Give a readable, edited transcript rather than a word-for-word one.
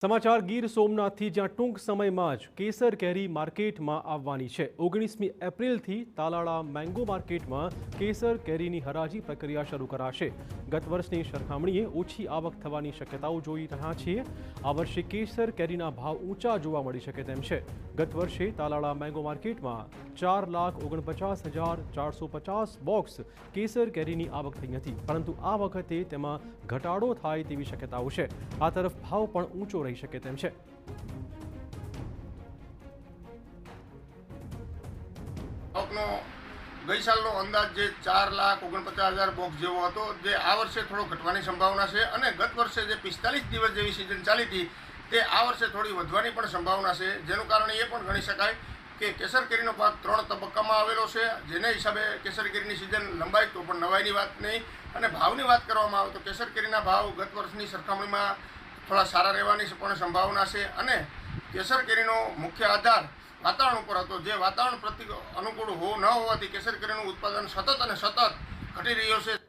સમાચાર ગીર સોમનાથથી, જ્યાં ટૂંક સમયમાં જ કેસર કેરી માર્કેટમાં આવવાની છે। 19મી એપ્રિલથી તાલાળા મેંગો માર્કેટમાં કેસર કેરીની હરાજી પ્રક્રિયા શરૂ કરાશે। ગત વર્ષની સરખામણીએ ઓછી આવક થવાની શક્યતાઓ જોઈ રહ્યા છીએ। આ વર્ષે કેસર કેરીના ભાવ ઊંચા જોવા મળી શકે તેમ છે। ગત વર્ષે તાલાળા મેંગો માર્કેટમાં 4,49,450 બોક્સ કેસર કેરીની આવક થઈ હતી, પરંતુ આ વખતે તેમાં ઘટાડો થાય તેવી શક્યતાઓ છે। આ તરફ ભાવ પણ ઊંચો રહી શકે તેમ છે। ગઈ સાલનો અંદાજ જે 4,49,000 બોક્સ જેવો હતો, જે આ વર્ષે થોડો ઘટવાની સંભાવના છે અને ગત વર્ષે જે 45 દિવસ જેવી સિઝન ચાલી હતી તે આ વર્ષે થોડી વધવાની પણ સંભાવના છે। જેનું કારણ એ પણ ગણી શકાય કે કેસર કેરીનો પાક 3 તબક્કામાં આવેલો છે, જેને હિસાબે કેસર કેરીની સિઝન લંબાઈ તો પણ નવાઈની વાત નહીં। અને ભાવની વાત કરવામાં આવે તો કેસર કેરીના ભાવ ગત વર્ષની સરખામણીમાં થોડા સારા રહેવાની પણ સંભાવના છે અને કેસર કેરીનો મુખ્ય આધાર વાતાવરણ ઉપર હતો, જે વાતાવરણ પ્રતિ અનુકૂળ ન હોવાથી કેસર કેરીનું ઉત્પાદન સતત ઘટી રહ્યો છે।